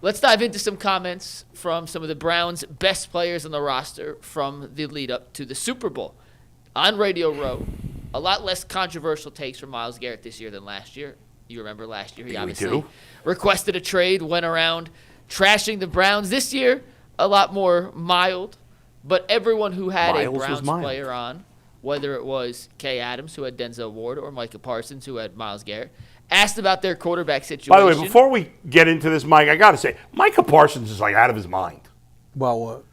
let's dive into some comments from some of the Browns' best players on the roster from the lead up to the Super Bowl. On Radio Row, a lot less controversial takes from Myles Garrett this year than last year. You remember last year, he obviously requested a trade, went around trashing the Browns. This year, a lot more mild, but everyone who had a Browns player on, whether it was Kay Adams, who had Denzel Ward, or Micah Parsons, who had Myles Garrett, asked about their quarterback situation. By the way, before we get into this, Mike, I got to say, Micah Parsons is like out of his mind. About what?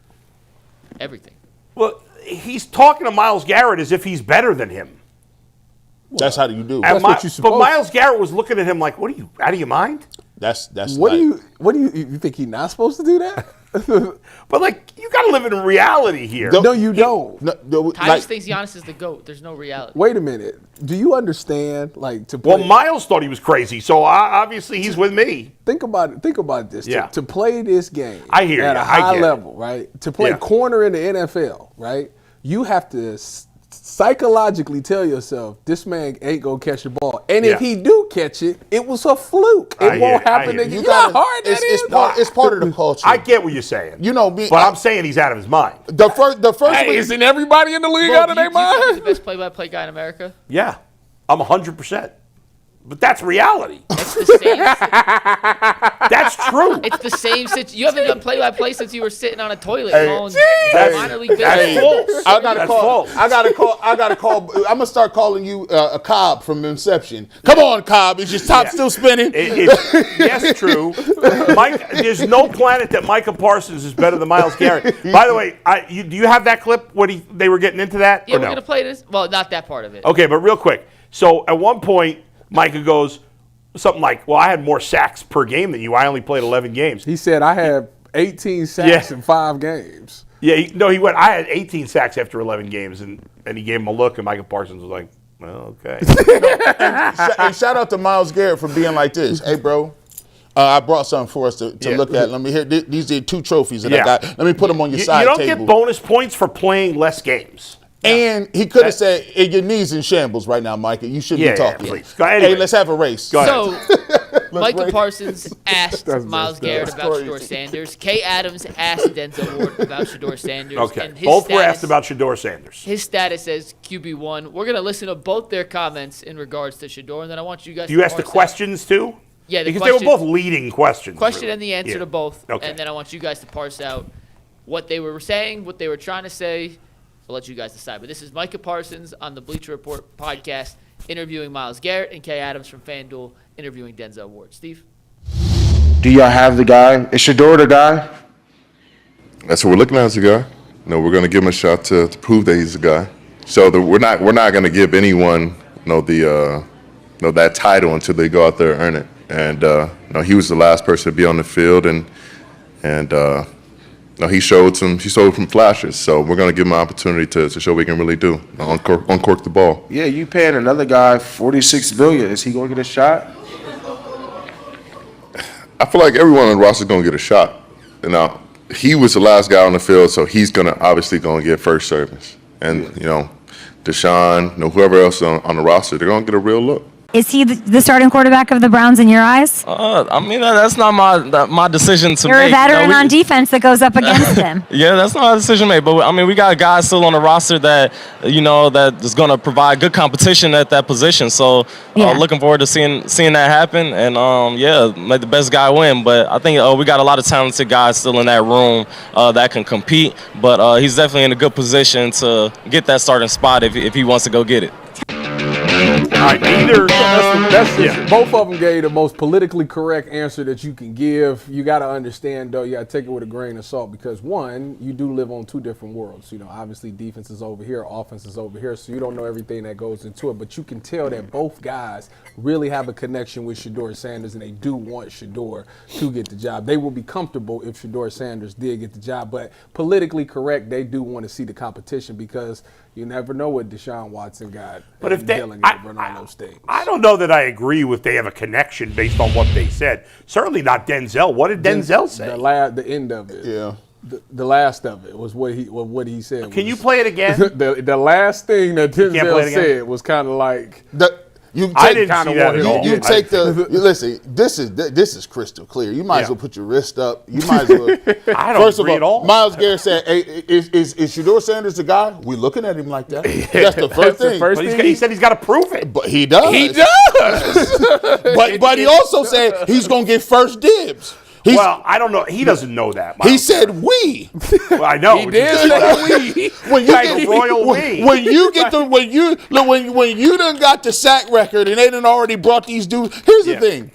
Everything. Well, he's talking to Myles Garrett as if he's better than him. That's how you do. That's what you supposed. But Myles Garrett was looking at him like, "What are you out of your mind?" That's What do you think he's not supposed to do that? But like, you got to live in reality here. No, you don't. Tyvis thinks Giannis is the GOAT. There's no reality. Wait a minute. Do you understand? Like to play, Well, Myles thought he was crazy, so obviously he's with me. think about it. Think about this. Yeah. To play this game I hear at you. a I high get level, right? To play Yeah. corner in the NFL, right? You have to psychologically tell yourself this man ain't gonna catch the ball, and if he do catch it, it was a fluke. It won't happen again. You know how hard that is. It's part of the culture. I get what you're saying. You know me, but I'm saying he's out of his mind. The first Hey, isn't everybody in the league out of their You think he's mind? the best play-by-play guy in America? Yeah, I'm 100%. But that's reality. It's the same. That's true. It's the same. You haven't done play-by-play since you were sitting on a toilet. That's minor league false. I gotta call. I'm gonna start calling you a Cobb from Inception. Come on, Cobb. Is your top still spinning? Yes, true. Mike, there's no planet that Micah Parsons is better than Myles Garrett. By the way, do you have that clip where they were getting into that? Yeah, or we're no? gonna play this. Well, not that part of it. Okay, but real quick. So at one point, Micah goes something like, "Well, I had more sacks per game than you. I only played 11 games." He said, I had 18 sacks in 5 games. Yeah, he went, "I had 18 sacks after 11 games," and he gave him a look, and Micah Parsons was like, "Well, okay." And shout out to Myles Garrett for being like this. Hey, bro, I brought something for us to look at. Let me hear. These are 2 trophies that I got. Let me put them on your side table. You don't get bonus points for playing less games. And he could have said, hey, your knee's in shambles right now, Micah. You shouldn't be talking. Please. Hey, let's have a race. Go ahead. So, Micah Parsons asked Myles Garrett about Shedeur Sanders. Kay Adams asked Denzel Ward about Shedeur Sanders. Okay. And Both were asked about Shedeur Sanders. His status as QB1. We're going to listen to both their comments in regards to Shedeur, and then I want you guys to You asked the questions too? Yeah, because they were both leading questions. Question and the answer to both. Okay. And then I want you guys to parse out what they were saying, what they were trying to say. I'll let you guys decide. But this is Micah Parsons on the Bleacher Report podcast interviewing Myles Garrett, and Kay Adams from FanDuel interviewing Denzel Ward. Steve? Do y'all have the guy? Is Shedeur the guy? That's what we're looking at as a guy. We're going to give him a shot to prove that he's a guy. So we're not going to give anyone that title until they go out there and earn it. And he was the last person to be on the field, and he showed some flashes. So we're going to give him an opportunity to show what he can really do, uncork the ball. Yeah, you paying another guy $46 billion. Is he going to get a shot? I feel like everyone on the roster is going to get a shot. Now, he was the last guy on the field, so he's obviously going to get first service. And, Deshaun, whoever else on the roster, they're going to get a real look. Is he the starting quarterback of the Browns in your eyes? That's not my decision to make. You're a veteran on defense that goes up against him. Yeah, that's not a decision made. But we got guys still on the roster that that is going to provide good competition at that position. So looking forward to seeing that happen. And let the best guy win. But I think we got a lot of talented guys still in that room that can compete. But he's definitely in a good position to get that starting spot if he wants to go get it. All right, Both of them gave the most politically correct answer that you can give. You got to understand, though, you got to take it with a grain of salt because, one, you do live on 2 different worlds. Obviously defense is over here, offense is over here, so you don't know everything that goes into it. But you can tell that both guys really have a connection with Shedeur Sanders, and they do want Shedeur to get the job. They will be comfortable if Shedeur Sanders did get the job. But politically correct, they do want to see the competition because you never know what Deshaun Watson got. But if those I don't know that I agree with they have a connection based on what they said. Certainly not Denzel. What did Denzel say? The end of it. Yeah. The last of it was what he said. Can you play it again? The last thing that Denzel said was kind of like I didn't see that at all. You take listen. This is crystal clear. You might as well put your wrist up. You might as well. I don't agree at all. Myles Garrett said, "Hey, is Shedeur Sanders the guy?" We looking at him like that. That's the first thing. He said he's got to prove it. But he does. He does. but he also said he's gonna get first dibs. I don't know. He doesn't know that. He said we. Well, I know. He did say we. When you done got the sack record and they done already brought these dudes. Here's the thing.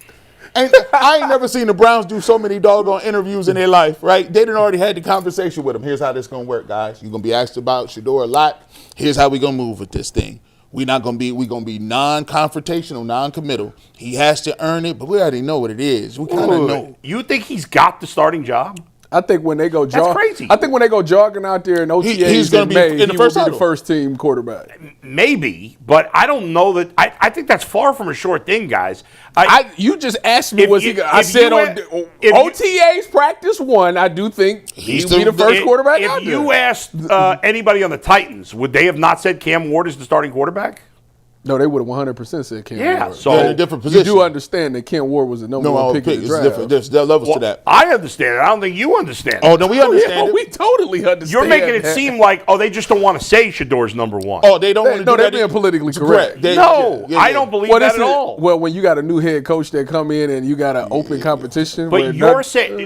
And I ain't never seen the Browns do so many doggone interviews in their life, right? They done already had the conversation with them. Here's how this gonna work, guys. You're gonna be asked about Shedeur a lot. Here's how we gonna move with this thing. We gonna be non-confrontational, non-committal. He has to earn it, but we already know what it is. We kind of know. You think he's got the starting job? I think when they go crazy. I think when they go jogging out there in OTAs, he's going to be in the first the first team quarterback. Maybe, but I don't know that. I think that's far from a sure thing, guys. You just asked me I said on OTAs practice 1. I do think he'll be the first quarterback out there. If you asked anybody on the Titans, would they have not said Cam Ward is the starting quarterback? No, they would have 100% said Cam Ward. Yeah, so in a different position. You do understand that Cam Ward was the number one pick in the draft. Different. There's levels to that. I understand it. I don't think you understand. Oh, no, we understand it. We totally understand. You're making it seem like, they just don't want to say Shedeur's number 1. Oh, they don't want to do that. No, they're being politically correct. I don't believe that at all. Well, when you got a new head coach that come in and you got an open competition. But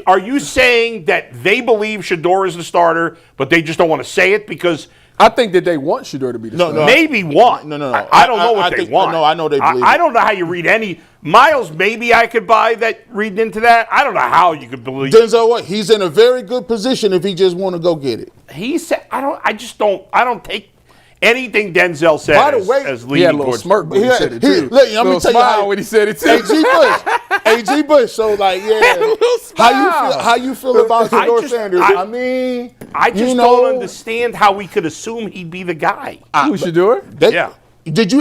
are you saying that they believe Shedeur is the starter, but they just don't want to say it because I think that they want Shedeur to be the starter. Maybe one. No. I don't know what they want. No, I know they believe I don't know how you read any. Myles, maybe I could buy that reading into that. I don't know how you could believe. Denzel, what? He's in a very good position if he just want to go get it. He said, I don't take anything Denzel said as leading he had a little smirk when he said it too. Let me tell you how when he said it too. AG Bush. So how you feel about Shedeur Sanders? I just don't understand how we could assume he'd be the guy. Who Shedeur? Yeah.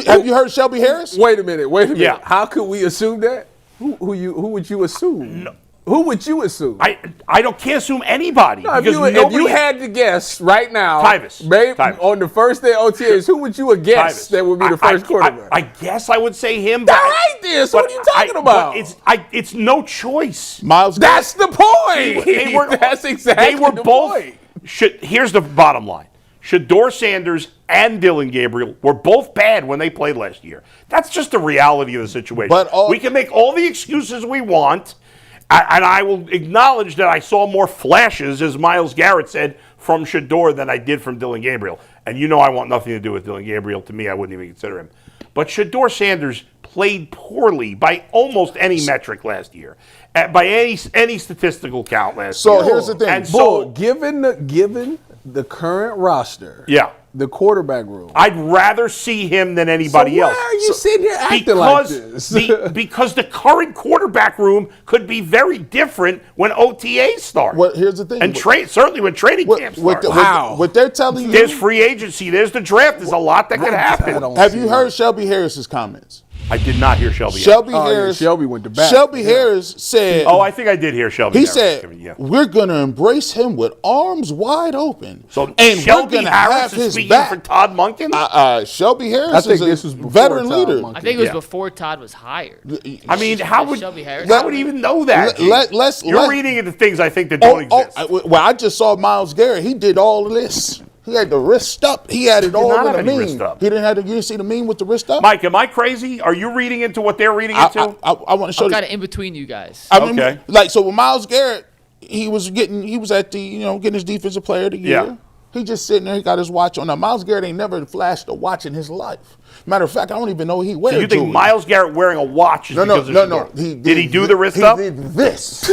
Have you heard Shelby Harris? Wait a minute. Yeah. How could we assume that? Who would you assume? No. Who would you assume? I can't assume anybody. No, if you had to guess right now, Tyvis. On the first day of OTAs, who would you guess that would be the first quarterback? I guess I would say him. All right, then. So what are you talking about? It's no choice. Myles. That's the point. That's exactly the point. Here's the bottom line. Shedeur Sanders and Dillon Gabriel were both bad when they played last year. That's just the reality of the situation. But we can make all the excuses we want. And I will acknowledge that I saw more flashes, as Myles Garrett said, from Shedeur than I did from Dillon Gabriel. And I want nothing to do with Dillon Gabriel. To me, I wouldn't even consider him. But Shedeur Sanders played poorly by almost any metric last year, by any statistical count last year. So here's the thing. And given the current roster, the quarterback room, I'd rather see him than anybody else. Why are you sitting here acting like this? Because the current quarterback room could be very different when OTAs start. Well, here's the thing. And certainly when training camp starts. What they're telling you. There's free agency. There's the draft. There's a lot that could happen. Have you heard Shelby Harris's comments? I did not hear Shelby. Shelby went to bat. Shelby Harris said. Oh, I think I did hear Shelby. He said, "We're going to embrace him with arms wide open." So and Shelby we're going to Harris have is his speaking back. for Todd Monken. Shelby Harris is a veteran leader. I think it was before Todd was hired. I mean, how would Shelby Harris? I would even know that? You're reading into things I think that don't exist. Well, I just saw Myles Garrett. He did all of this. He had the wrist up. He had it all in the meme. He didn't have you didn't see the meme with the wrist up? Mike, am I crazy? Are you reading into what they're reading into? I want to show you. I'm kind of in between you guys. Okay. So with Myles Garrett, he was at the, getting his defensive player of the year. Yeah. He just sitting there, he got his watch on. Now, Myles Garrett ain't never flashed a watch in his life. Matter of fact, I don't even know he wears. So you think Myles Garrett wearing a watch is because of No. Did he do the wrist up? He did this.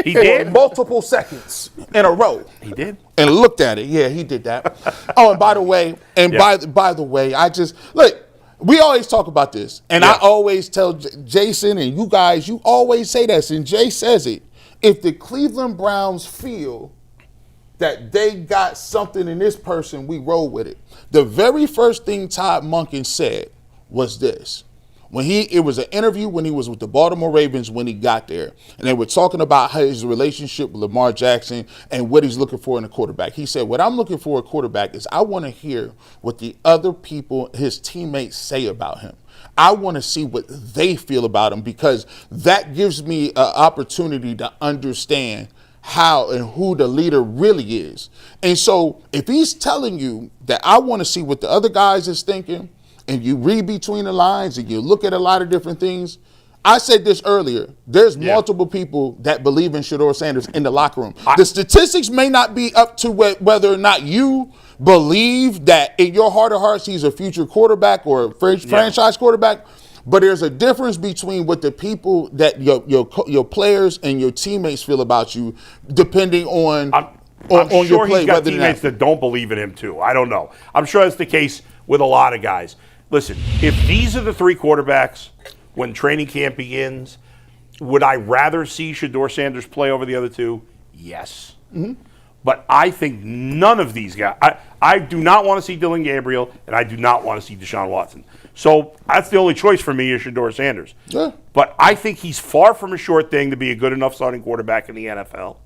He did? Multiple seconds in a row. He did? And looked at it. Yeah, he did that. And by the way, by the way, I just, look, we always talk about this. And I always tell Jason and you guys, you always say this, and Jay says it. If the Cleveland Browns feel that they got something in this person, we roll with it. The very first thing Todd Monken said was this: It was an interview when he was with the Baltimore Ravens when he got there, and they were talking about his relationship with Lamar Jackson and what he's looking for in a quarterback. He said, what I'm looking for in a quarterback is I want to hear what the other people, his teammates, say about him. I want to see what they feel about him, because that gives me an opportunity to understand how and who the leader really is. And so if he's telling you that I want to see what the other guys is thinking, and you read between the lines and you look at a lot of different things, I said this earlier, there's multiple people that believe in Shedeur Sanders in the locker room. The statistics may not be up to whether or not you believe that in your heart of hearts he's a future quarterback or a franchise quarterback, but there's a difference between what the people that your players and your teammates feel about you, depending on I'm on sure your play. he's got teammates that don't believe in him too. I don't know. I'm sure that's the case with a lot of guys. Listen, if these are the three quarterbacks when training camp begins, would I rather see Shedeur Sanders play over the other two? Yes. Mm-hmm. But I think none of these guys, I do not want to see Dillon Gabriel, and I do not want to see Deshaun Watson. So that's the only choice for me is Shedeur Sanders. Yeah. But I think he's far from a sure thing to be a good enough starting quarterback in the NFL.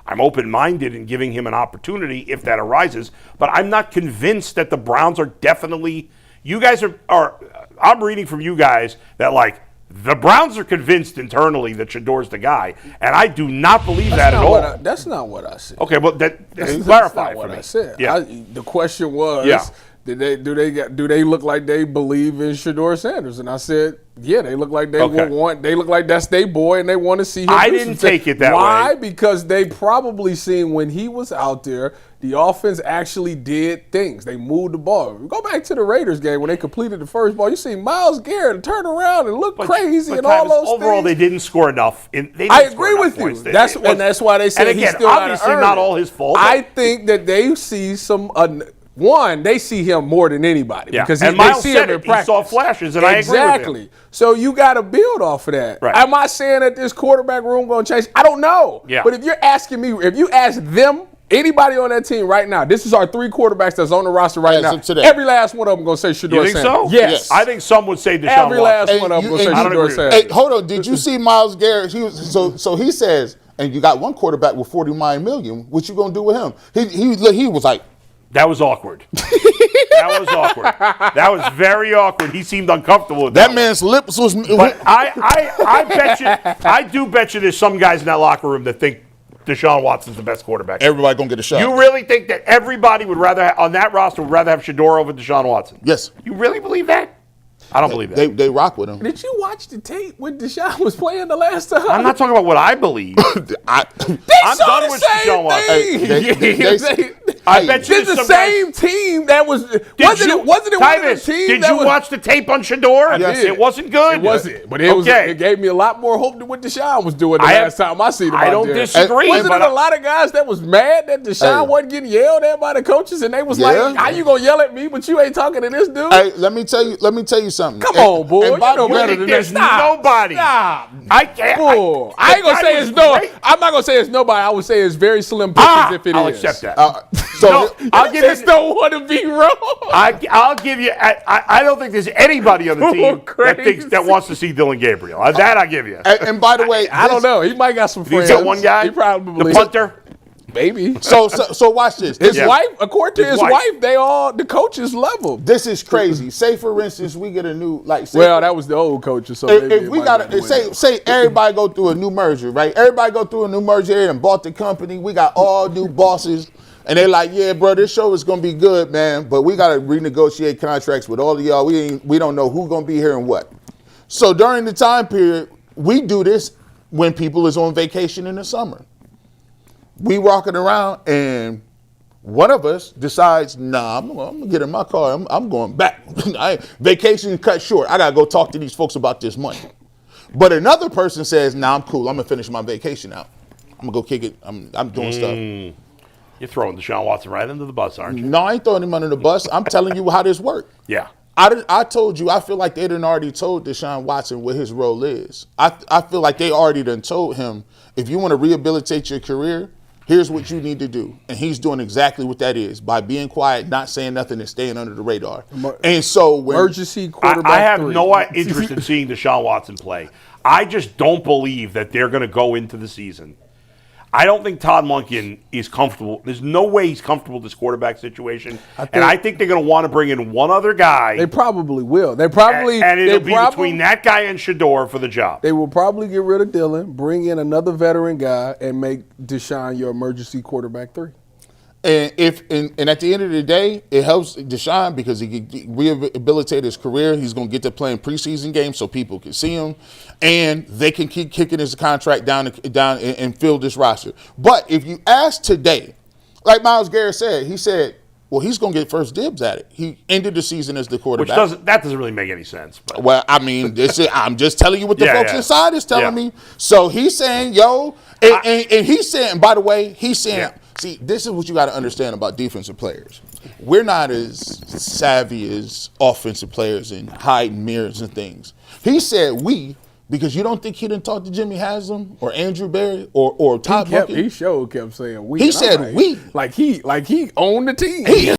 I'm open-minded in giving him an opportunity if that arises, but I'm not convinced that the Browns are definitely – you guys are I'm reading from you guys that, like, the Browns are convinced internally that Shedeur's the guy, and I do not believe that at all. That's not what I said. Okay, well, clarify that's not what for me. I said. Yeah. The question was, do they look like they believe in Shedeur Sanders? And I said, yeah, they look like they look like that's their boy, and they want to see him. I didn't take it that way. Why? Because they probably seen when he was out there, the offense actually did things. They moved the ball. Go back to the Raiders game when they completed the first ball. You see Myles Garrett turn around and look crazy and all those things. Overall, they didn't score enough. I agree with you. That's why they say he's still obviously not all his fault. I think that they see some. They see him more than anybody because they see him in practice. He saw flashes, and I agree with him. So you got to build off of that. Right. Am I saying that this quarterback room going to change? I don't know. Yeah. But if you're asking me, if you ask them, anybody on that team right now, this is our three quarterbacks that's on the roster right now. Every last one of them going to say Shedeur Sanders. You think so? Yes. I think some would say Deshaun Every last one of them going to say Shedeur Sanders. Hey, hold on. Did you see Myles Garrett? So he says, and you got one quarterback with $49 million. What you going to do with him? He was like, that was awkward. That was awkward. That was very awkward. He seemed uncomfortable with that man's lips was. But I do bet you there's some guys in that locker room that think Deshaun Watson's the best quarterback. Everybody gonna get a shot. You really think that everybody would rather on that roster would rather have Shedeur over Deshaun Watson? Yes. You really believe that? I don't believe that. They rock with him. Did you watch the tape when Deshaun was playing the last time? I'm not talking about what I believe. I'm done with Deshaun Watson. I bet you it's the same team that was. Wasn't it one of the teams? Did you watch the tape on Shedeur? Yes. It wasn't good. It wasn't. But it gave me a lot more hope than what Deshaun was doing the last time I seen him. I don't disagree. Wasn't it a lot of guys that was mad that Deshaun wasn't getting yelled at by the coaches, and they was like, "How you gonna yell at me, but you ain't talking to this dude?" Hey, let me tell you something. Come on, boy. You know better than there's that. nobody. Stop. I can't. I ain't gonna say it's no. I'm not gonna say it's nobody. I would say it's very slim pickings if it is. I'll accept that. I'll give you. Don't want to be wrong. I'll give you. I don't think there's anybody on the team that wants to see Dillon Gabriel. That I give you. And by the way, I don't know. He might got some friends. He's got one guy. He probably the punter. Maybe. So watch this. His wife, according to his wife, the coaches love him. This is crazy. Say for instance, we get a new that was the old coach. So if we got say everybody go through a new merger, right? Everybody go through a new merger. They done bought the company. We got all new bosses. And they're like, yeah, bro, this show is gonna be good, man. But we gotta renegotiate contracts with all of y'all. We don't know who's gonna be here and what. So during the time period, we do this when people is on vacation in the summer. We walking around and one of us decides, nah, I'm gonna get in my car. I'm going back. Vacation cut short. I gotta go talk to these folks about this money. But another person says, nah, I'm cool. I'm gonna finish my vacation out. I'm gonna go kick it. I'm doing stuff. You're throwing Deshaun Watson right under the bus, aren't you? No, I ain't throwing him under the bus. I'm telling you how this works. Yeah. I told you, I feel like they done already told Deshaun Watson what his role is. I feel like they already done told him, if you want to rehabilitate your career, here's what you need to do. And he's doing exactly what that is by being quiet, not saying nothing, and staying under the radar. And so when Emergency quarterback I have 3. no interest in seeing Deshaun Watson play. I just don't believe that they're going to go into the season. I don't think Todd Monken is comfortable. There's no way he's comfortable with this quarterback situation. I think they're going to want to bring in one other guy. They probably will. They probably and it'll be between that guy and Shedeur for the job. They will probably get rid of Dylan, bring in another veteran guy, and make Deshaun your emergency quarterback 3. And at the end of the day, it helps Deshaun because he can rehabilitate his career. He's going to get to play in preseason games so people can see him, and they can keep kicking his contract down and fill this roster. But if you ask today, like Myles Garrett said, he said, well, he's going to get first dibs at it. He ended the season as the quarterback. That doesn't really make any sense. But. Well, I mean, I'm just telling you what the folks inside is telling me. So he's saying, and he's saying, by the way, he's saying, see, this is what you got to understand about defensive players. We're not as savvy as offensive players in hiding mirrors and things. He said because you don't think he didn't talk to Jimmy Haslam or Andrew Berry or Todd Monken? He kept saying we. He said we. Like he owned the team.